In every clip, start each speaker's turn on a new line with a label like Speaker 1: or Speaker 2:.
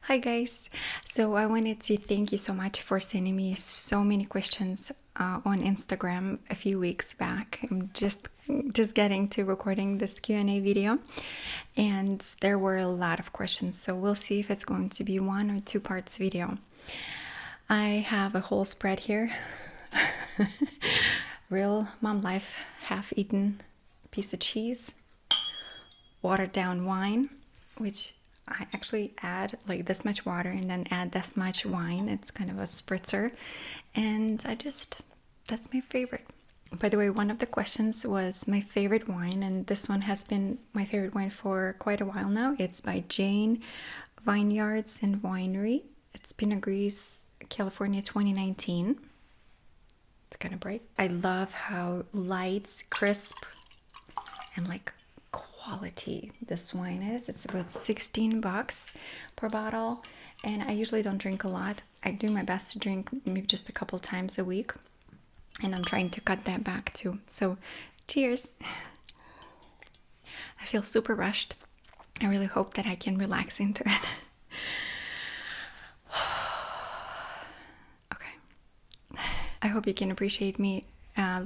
Speaker 1: Hi guys. So I wanted to thank you so much for sending me so many questions on Instagram a few weeks back. I'm just getting to recording this Q&A video, and there were a lot of questions. So we'll see if it's going to be 1 or 2 parts video. I have a whole spread here. Real mom life, half-eaten piece of cheese, watered down wine, which I actually add like this much water and then add this much wine. It's kind of a spritzer, and that's my favorite. By the way, one of the questions was my favorite wine, and this one has been my favorite wine for quite a while now. It's by Jane Vineyards and Winery. It's Pinot Gris, California 2019. It's kind of bright. I love how light, crisp, and like quality this wine is. It's about $16 per bottle, and I usually don't drink a lot. I do my best to drink maybe just a couple times a week, and I'm trying to cut that back too. So cheers. I feel super rushed. I really hope that I can relax into it. Okay, I hope you can appreciate me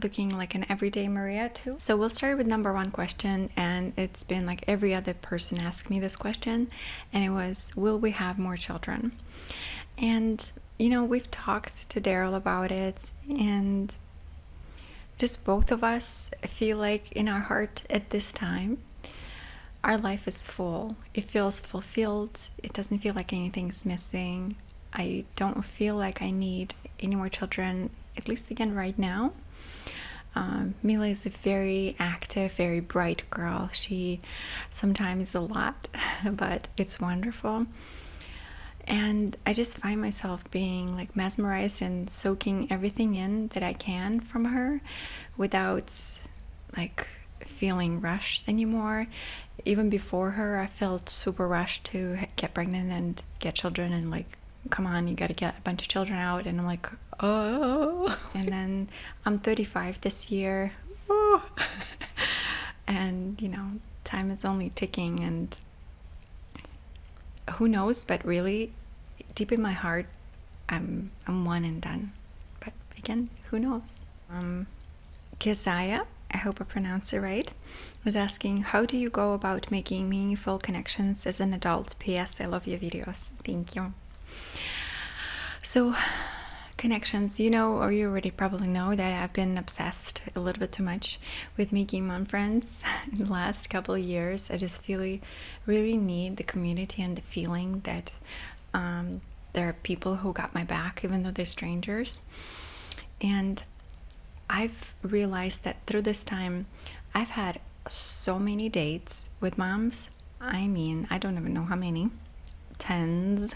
Speaker 1: looking like an everyday Maria too. So we'll start with number 1 question, and it's been like every other person asked me this question, and it was, will we have more children? And you know, we've talked to Daryl about it, and just both of us feel like in our heart at this time our life is full. It feels fulfilled. It doesn't feel like anything's missing. I don't feel like I need any more children, at least again right now. Mila is a very active, very bright girl. She sometimes a lot, but it's wonderful. And I just find myself being like mesmerized and soaking everything in that I can from her without like feeling rushed anymore. Even before her, I felt super rushed to get pregnant and get children, and like, come on, you got to get a bunch of children out. And I'm like, oh. And then I'm 35 this year. Oh. And you know, time is only ticking, and who knows, but really deep in my heart I'm one and done. But again, who knows? Keziah, I hope I pronounced it right, was asking, how do you go about making meaningful connections as an adult? PS, I love your videos. Thank you. So connections, you know, or you already probably know that I've been obsessed a little bit too much with making mom friends in the last couple of years. I just really need the community and the feeling that there are people who got my back, even though they're strangers. And I've realized that through this time, I've had so many dates with moms. I mean, I don't even know how many, tens.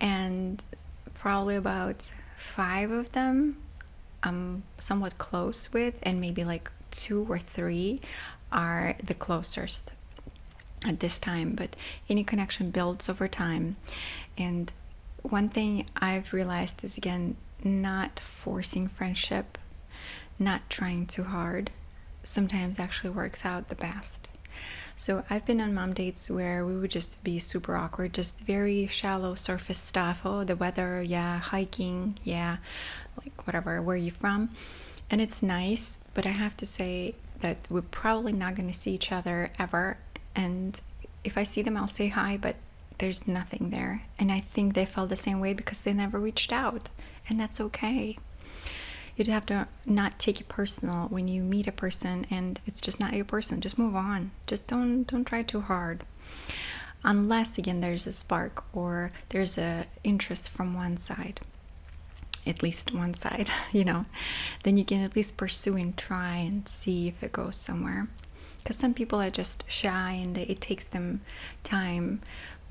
Speaker 1: And probably about 5 of them I'm somewhat close with, and maybe like 2 or 3 are the closest at this time. But any connection builds over time. And one thing I've realized is, again, not forcing friendship, not trying too hard, sometimes actually works out the best. So I've been on mom dates where we would just be super awkward, just very shallow surface stuff. Oh, the weather, yeah, hiking, yeah, like whatever, where are you from? And it's nice, but I have to say that we're probably not going to see each other ever. And if I see them, I'll say hi, but there's nothing there. And I think they felt the same way because they never reached out, and that's okay. You'd have to not take it personal when you meet a person and it's just not your person. Just move on. Just don't try too hard. Unless, again, there's a spark or there's a interest from one side. At least one side, you know. Then you can at least pursue and try and see if it goes somewhere. Because some people are just shy and it takes them time.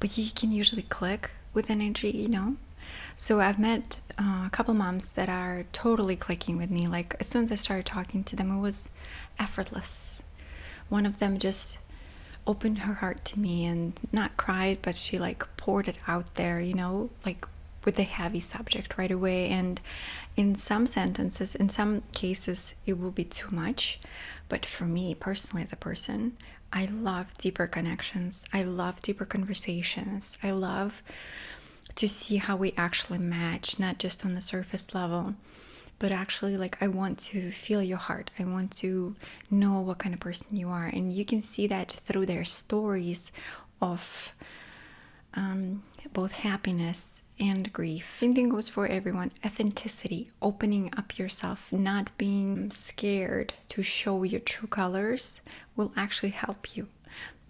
Speaker 1: But you can usually click with energy, you know. So I've met a couple moms that are totally clicking with me. Like as soon as I started talking to them, it was effortless. One of them just opened her heart to me and not cried, but she like poured it out there, you know, like with a heavy subject right away. And in some sentences, in some cases, it will be too much. But for me personally as a person, I love deeper connections. I love deeper conversations. I love to see how we actually match, not just on the surface level, but actually, like, I want to feel your heart. I want to know what kind of person you are. And you can see that through their stories of both happiness and grief. Same thing goes for everyone. Authenticity, opening up yourself, not being scared to show your true colors will actually help you.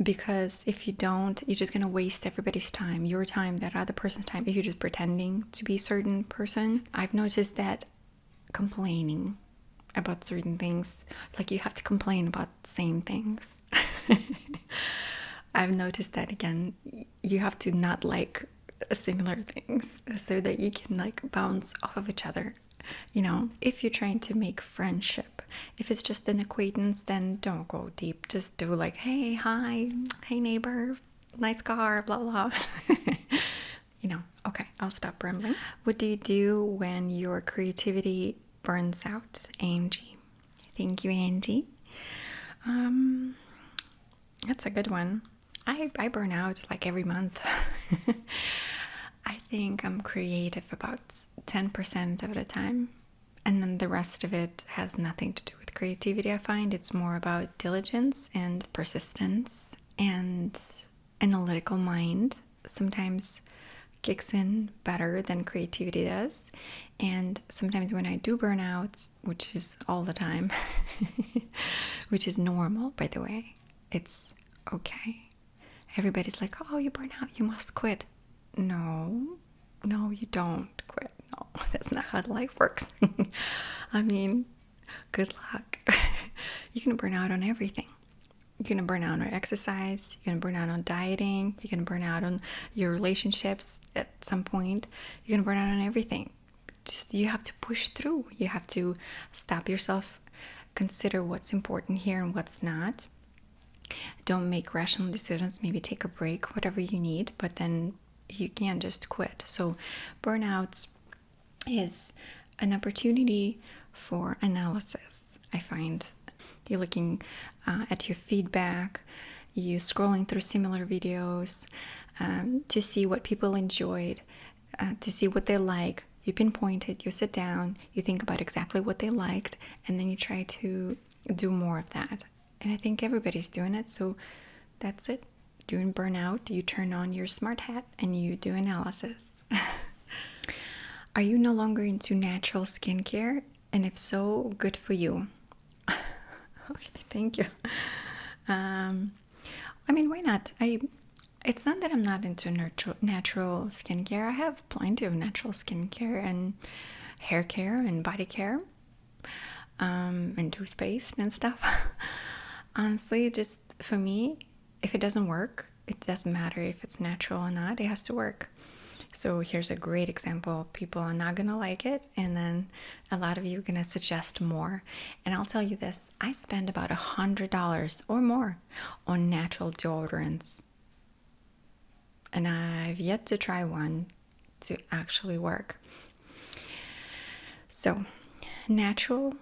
Speaker 1: Because if you don't, you're just going to waste everybody's time, your time, that other person's time, if you're just pretending to be a certain person. I've noticed that complaining about certain things, like you have to complain about the same things. I've noticed that again, you have to not like similar things so that you can like bounce off of each other. You know, if you're trying to make friendship, if it's just an acquaintance, then don't go deep. Just do like, hey, hi, hey neighbor, nice car, blah blah. You know, okay, I'll stop rambling. What do you do when your creativity burns out? Angie. Thank you, Angie. That's a good one. I burn out like every month. I think I'm creative about 10% of the time. And then the rest of it has nothing to do with creativity, I find. It's more about diligence and persistence, and analytical mind sometimes kicks in better than creativity does. And sometimes when I do burn out, which is all the time, which is normal, by the way, it's okay. Everybody's like, oh, you burn out, you must quit. No, you don't quit. No, that's not how life works. I mean, good luck. You're going to burn out on everything. You're going to burn out on exercise. You're going to burn out on dieting. You're going to burn out on your relationships at some point. You're going to burn out on everything. Just, you have to push through. You have to stop yourself, consider what's important here and what's not. Don't make rational decisions. Maybe take a break, whatever you need, but then you can't just quit. So burnout is an opportunity for analysis. I find you're looking at your feedback, you scrolling through similar videos to see what people enjoyed, to see what they like. You pinpoint it, you sit down, you think about exactly what they liked, and then you try to do more of that. And I think everybody's doing it, so that's it. During burnout, you turn on your smart hat and you do analysis. Are you no longer into natural skincare? And if so, good for you. Okay, thank you. I mean, why not? It's not that I'm not into natural skincare. I have plenty of natural skincare and hair care and body care, and toothpaste and stuff. Honestly, just for me, if it doesn't work, it doesn't matter if it's natural or not, it has to work. So here's a great example. People are not gonna like it, and then a lot of you are gonna suggest more. And I'll tell you this, I spend about $100 or more on natural deodorants. And I've yet to try one to actually work. So natural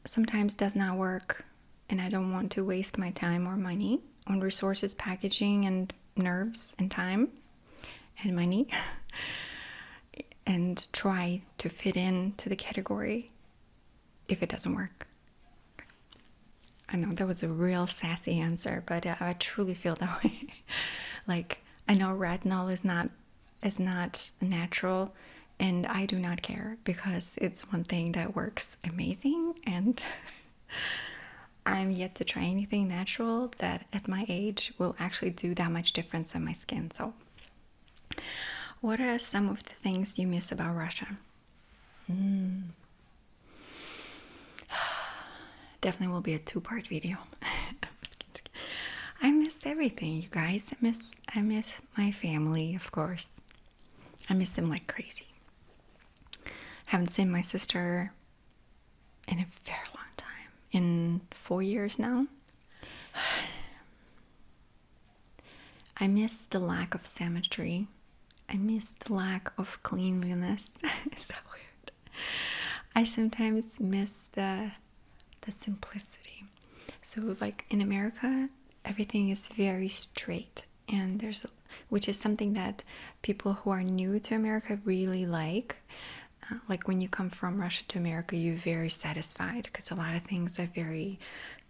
Speaker 1: sometimes does not work, and I don't want to waste my time or money on resources, packaging, and nerves, and time, and money, and try to fit into the category if it doesn't work. I know that was a real sassy answer, but I truly feel that way. Like, I know retinol is not natural, and I do not care because it's one thing that works amazing, and I'm yet to try anything natural that at my age will actually do that much difference on my skin. So what are some of the things you miss about Russia? Definitely will be a 2-part video. I miss everything, you guys. I miss my family, of course. I miss them like crazy. Haven't seen my sister in a very long time. In 4 years now. I miss the lack of symmetry. I miss the lack of cleanliness. Is that weird? I sometimes miss the simplicity. So like in America, everything is very straight, and which is something that people who are new to America really like. Like when you come from Russia to America, you're very satisfied because a lot of things are very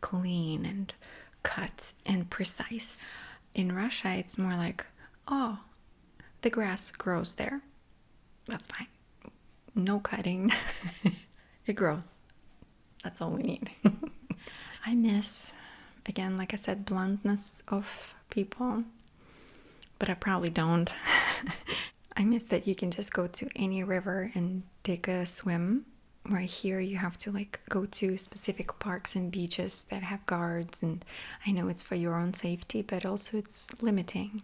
Speaker 1: clean and cut and precise. In Russia, it's more like, oh, the grass grows there. That's fine. No cutting. It grows. That's all we need. I miss, again, like I said, bluntness of people, but I probably don't. I miss that you can just go to any river and take a swim, where here you have to like go to specific parks and beaches that have guards, and I know it's for your own safety, but also it's limiting.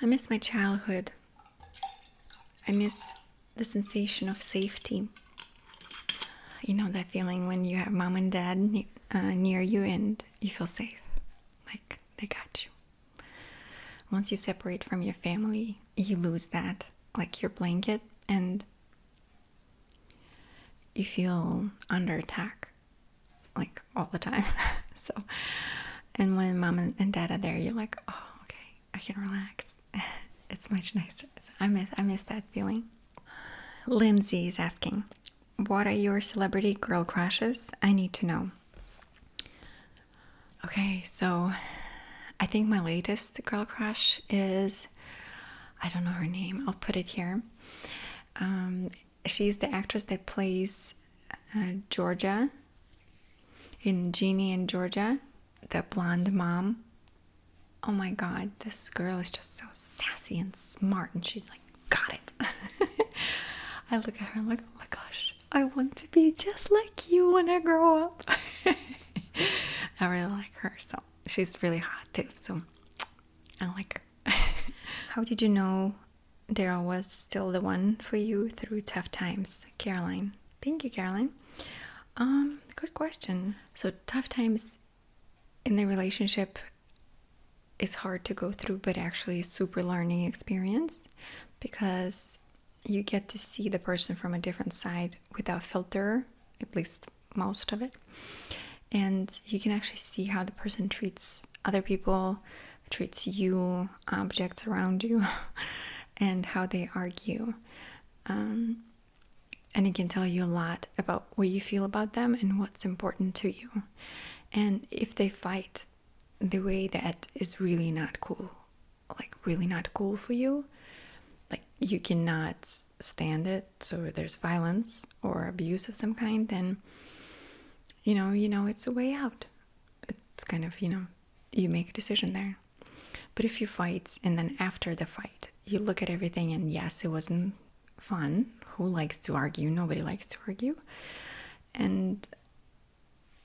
Speaker 1: I miss my childhood. I miss the sensation of safety. You know that feeling when you have mom and dad near you and you feel safe, like they got you. Once you separate from your family, you lose that, like your blanket, and you feel under attack, like all the time. So, and when mom and dad are there, you're like, oh, okay, I can relax. It's much nicer. So I miss that feeling. Lindsay is asking, what are your celebrity girl crushes? I need to know. Okay, so I think my latest girl crush is, I don't know her name, I'll put it here. She's the actress that plays Georgia in Jeannie and Georgia, the blonde mom. Oh my god, this girl is just so sassy and smart, and she's like got it. I look at her and I'm like, oh my gosh, I want to be just like you when I grow up. I really like her, so she's really hot too, so I like her. How did you know Daryl was still the one for you through tough times? Caroline. Thank you, Caroline. Good question. So tough times in the relationship is hard to go through, but actually super learning experience, because you get to see the person from a different side without filter, at least most of it. And you can actually see how the person treats other people, treats you, objects around you, and how they argue. And it can tell you a lot about what you feel about them and what's important to you. And if they fight the way that is really not cool, like really not cool for you, like you cannot stand it, so there's violence or abuse of some kind, then you know it's a way out. It's kind of, you make a decision there. But if you fight and then after the fight you look at everything and yes, it wasn't fun. Who likes to argue? Nobody likes to argue. And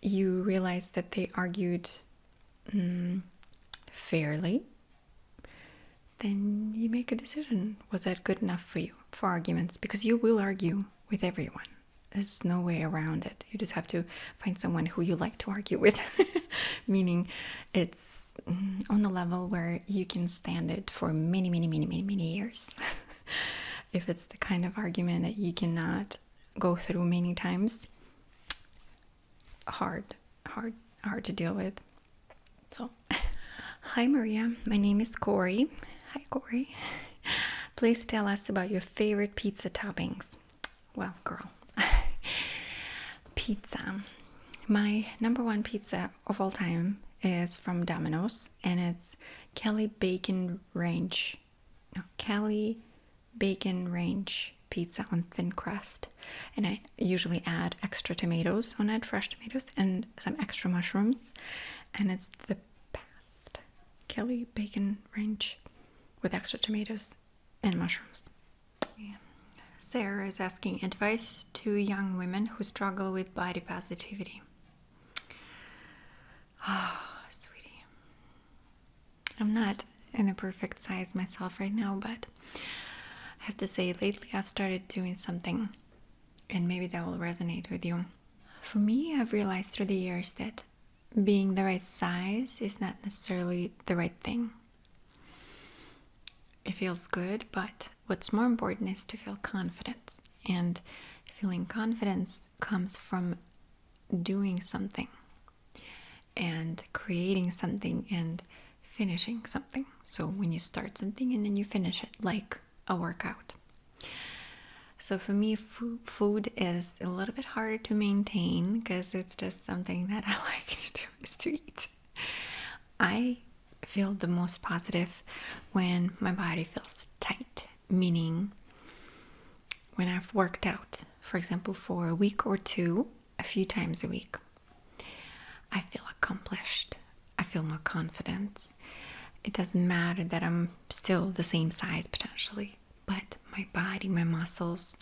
Speaker 1: you realize that they argued fairly, then you make a decision. Was that good enough for you for arguments? Because you will argue with everyone. There's no way around it. You just have to find someone who you like to argue with. Meaning it's on the level where you can stand it for many, many, many, many, many years. If it's the kind of argument that you cannot go through many times, hard to deal with. So, hi Maria, my name is Corey. Hi Corey. Please tell us about your favorite pizza toppings. Well, girl, pizza. My number one pizza of all time is from Domino's, and it's Cali Bacon Ranch pizza on thin crust. And I usually add extra tomatoes on it, fresh tomatoes, and some extra mushrooms. And it's the best. Cali Bacon Ranch with extra tomatoes and mushrooms. Yeah. Sarah is asking advice to young women who struggle with body positivity. Oh, sweetie. I'm not in a perfect size myself right now, but I have to say lately I've started doing something, and maybe that will resonate with you. For me, I've realized through the years that being the right size is not necessarily the right thing. It feels good, but what's more important is to feel confident. And feeling confidence comes from doing something. and creating something and finishing something. So when you start something and then you finish it, like a workout. So for me, food is a little bit harder to maintain because it's just something that I like to do, is to eat. I feel the most positive when my body feels tight, meaning when I've worked out, for example, for a week or two, a few times a week, I feel accomplished. I feel more confidence. It doesn't matter that I'm still the same size potentially, but my body, my muscles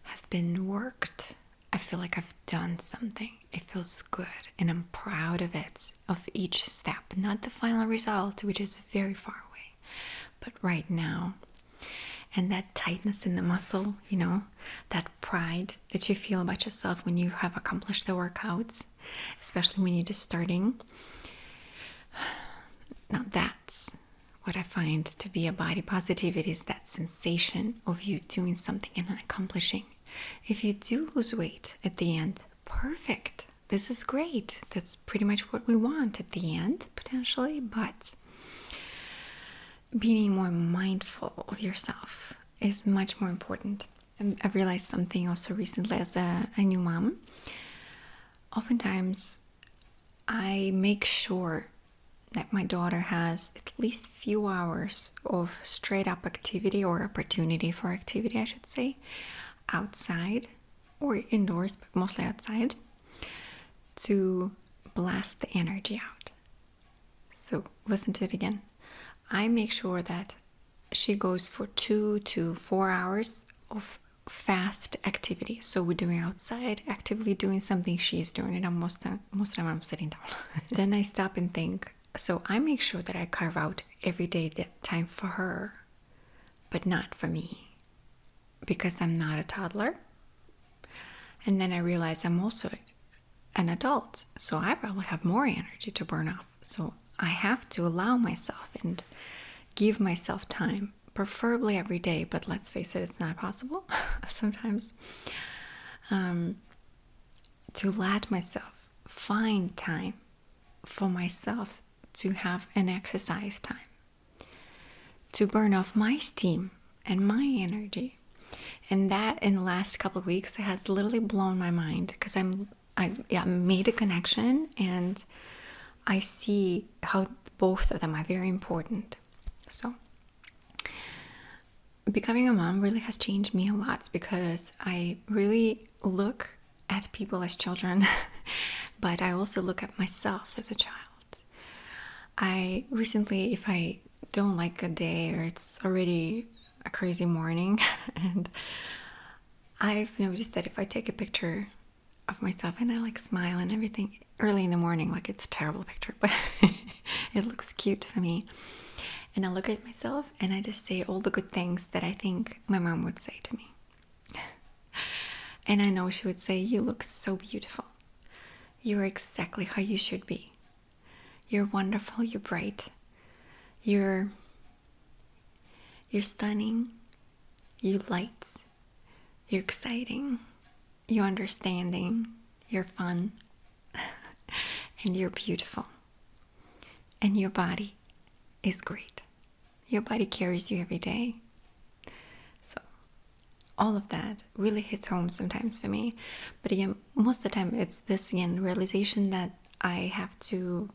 Speaker 1: have been worked. I feel like I've done something. It feels good and I'm proud of it, of each step, not the final result, which is very far away, but right now. And that tightness in the muscle, you know, that pride that you feel about yourself when you have accomplished the workouts, especially when you're just starting. Now that's what I find to be a body positivity, is that sensation of you doing something and accomplishing. If you do lose weight at the end, perfect. This is great. That's pretty much what we want at the end, potentially, but being more mindful of yourself is much more important. And I've realized something also recently as a new mom. Oftentimes, I make sure that my daughter has at least few hours of straight up activity, or opportunity for activity, I should say, outside or indoors, but mostly outside, to blast the energy out. So listen to it again. I make sure that she goes for 2 to 4 hours of fast activity. So we're doing outside, actively doing something, she's doing it, and most of the time I'm sitting down. Then I stop and think. So I make sure that I carve out every day that time for her, but not for me, because I'm not a toddler. And then I realize I'm also an adult, so I probably have more energy to burn off. So I have to allow myself and give myself time, preferably every day, but let's face it, it's not possible sometimes, to let myself find time for myself, to have an exercise time, to burn off my steam and my energy. And that in the last couple of weeks has literally blown my mind, because I made a connection and I see how both of them are very important. So becoming a mom really has changed me a lot, because I really look at people as children, but I also look at myself as a child. I recently, if I don't like a day or it's already a crazy morning, and I've noticed that if I take a picture of myself and I like smile and everything early in the morning, like it's a terrible picture, but it looks cute for me. And I look at myself and I just say all the good things that I think my mom would say to me. And I know she would say, "You look so beautiful. You're exactly how you should be. You're wonderful, you're bright. You're stunning. You're light. You're exciting. You're understanding. You're fun. And you're beautiful. And your body is great. Your body carries you every day." So all of that really hits home sometimes for me. But again, most of the time it's this, again, realization that I have to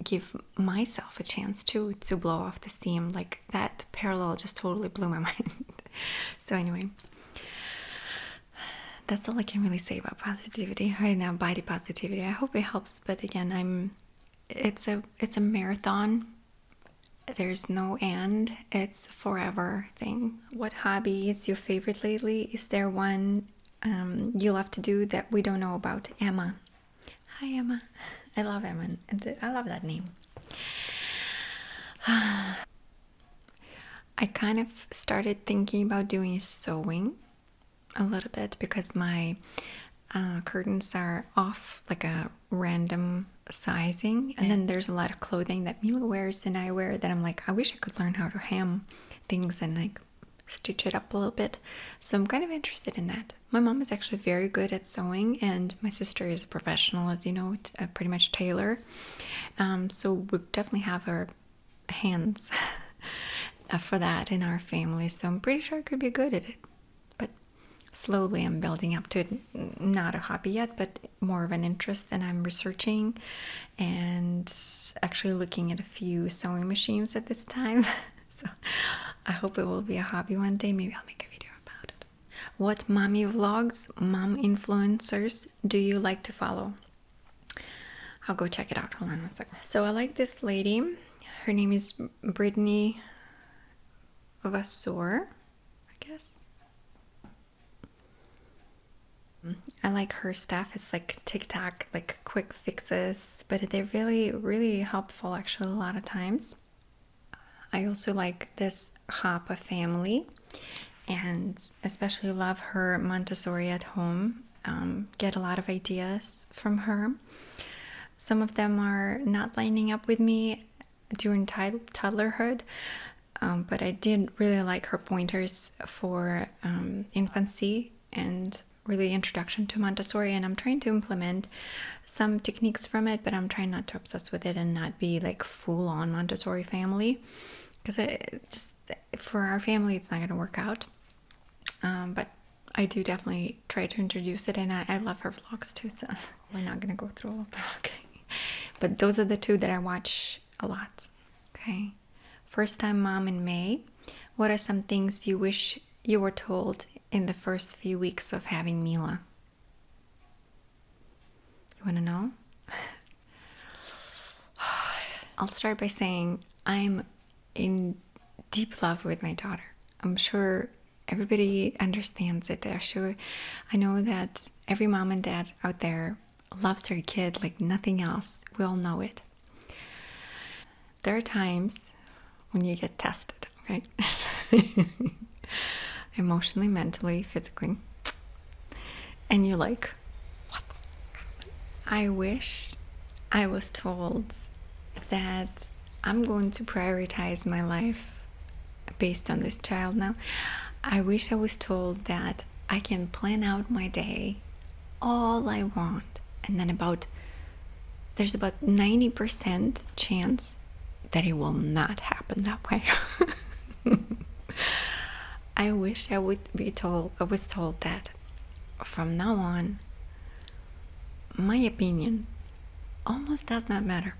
Speaker 1: give myself a chance to blow off the steam. Like, that parallel just totally blew my mind. So anyway, that's all I can really say about positivity right now, body positivity. I hope it helps, but again, it's a marathon. There's no end. It's a forever thing. What hobby is your favorite lately? Is there one you love to do that we don't know about? Emma. Hi, Emma. I love Emma, and I love that name. I kind of started thinking about doing sewing a little bit, because my curtains are off, like a random sizing, and then there's a lot of clothing that Mila wears and I wear that I'm like, I wish I could learn how to hem things and like stitch it up a little bit. So I'm kind of interested in that. My mom is actually very good at sewing, and my sister is a professional, as you know, pretty much tailor. So we definitely have our hands for that in our family. So I'm pretty sure I could be good at it. But slowly I'm building up to it. Not a hobby yet, but more of an interest, and I'm researching and actually looking at a few sewing machines at this time. So I hope it will be a hobby one day. Maybe I'll make a video about it. What mommy vlogs, mom influencers do you like to follow? I'll go check it out. Hold on one second. So I like this lady. Her name is Brittany Vasseur, I guess. I like her stuff. It's like TikTok, like quick fixes, but they're really, really helpful actually a lot of times. I also like this Hoppa family, and especially love her Montessori at home. Get a lot of ideas from her. Some of them are not lining up with me during toddlerhood, but I did really like her pointers for infancy and really introduction to Montessori, and I'm trying to implement some techniques from it, but I'm trying not to obsess with it and not be like full-on Montessori family, because just for our family it's not going to work out. But I do definitely try to introduce it, and I love her vlogs too, so we're not going to go through all of them. Okay, but those are the two that I watch a lot. Okay, first time mom in May. What are some things you wish you were told in the first few weeks of having Mila? You want to know? I'll start by saying I'm in deep love with my daughter. I'm sure everybody understands it. I know that every mom and dad out there loves their kid like nothing else. We all know it. There are times when you get tested, okay? Emotionally, mentally, physically. And you're like, what? I wish I was told that I'm going to prioritize my life based on this child now. I wish I was told that I can plan out my day all I want, and then there's about 90% chance that it will not happen that way. I wish I was told that from now on, my opinion almost does not matter.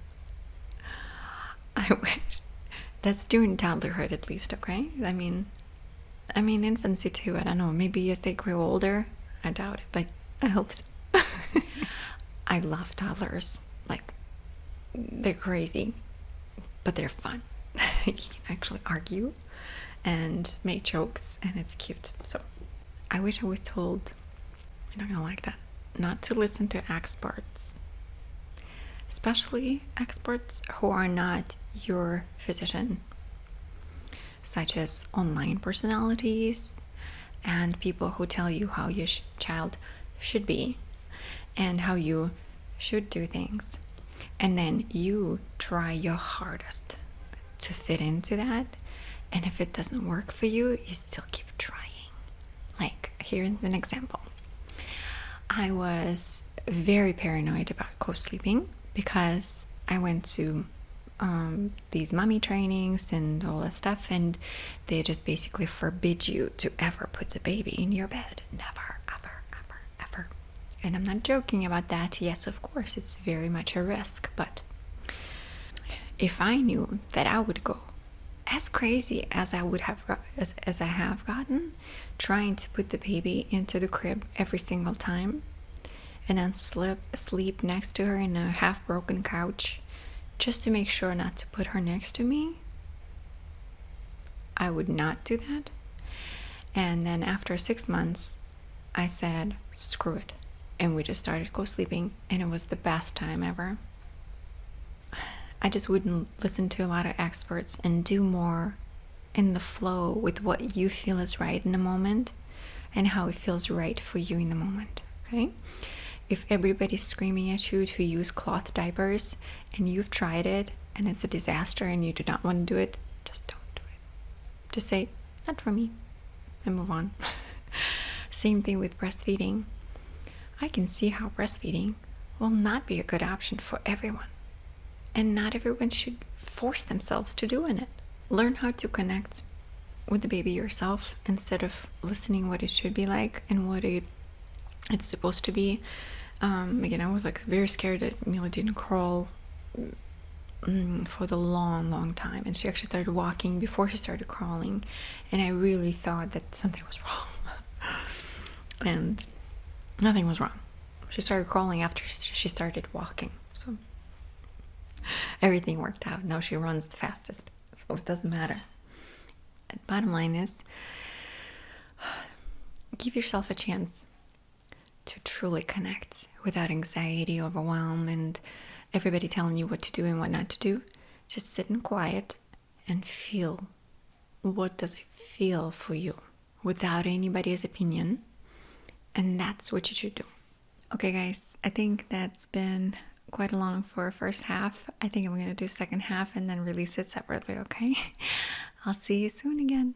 Speaker 1: I wish. That's during toddlerhood at least, okay? I mean infancy too, I don't know. Maybe as they grow older, I doubt it, but I hope so. I love toddlers. Like, they're crazy, but they're fun. You can actually argue and make jokes, and it's cute. So I wish I was told, you're not gonna like that, not to listen to experts, especially experts who are not your physician, such as online personalities and people who tell you how your child should be and how you should do things, and then you try your hardest to fit into that, and if it doesn't work for you, you still keep trying. Like, here's an example. I was very paranoid about co-sleeping because I went to these mommy trainings and all that stuff, and they just basically forbid you to ever put the baby in your bed. Never, ever, ever, ever. And I'm not joking about that. Yes, of course, it's very much a risk, but if I knew that I would go as crazy as I would have as I have gotten, trying to put the baby into the crib every single time, and then sleep next to her in a half-broken couch, just to make sure not to put her next to me, I would not do that. And then after 6 months, I said, screw it, and we just started co-sleeping, and it was the best time ever. I just wouldn't listen to a lot of experts and do more in the flow with what you feel is right in the moment and how it feels right for you in the moment, okay? If everybody's screaming at you to use cloth diapers and you've tried it and it's a disaster and you do not want to do it, just don't do it. Just say, not for me. and move on. Same thing with breastfeeding. I can see how breastfeeding will not be a good option for everyone. And not everyone should force themselves to doing it. Learn how to connect with the baby yourself instead of listening what it should be like and what it's supposed to be. Again, I was like very scared that Mila didn't crawl for the long time, and she actually started walking before she started crawling, and I really thought that something was wrong. And nothing was wrong. She started crawling after she started walking, so everything worked out. Now she runs the fastest, so it doesn't matter. The bottom line is, give yourself a chance to truly connect without anxiety, overwhelm, and everybody telling you what to do and what not to do. Just sit in quiet and feel. What does it feel for you without anybody's opinion? And that's what you should do. Okay, guys, I think that's been quite long for first half. I think I'm going to do second half and then release it separately, okay? I'll see you soon again.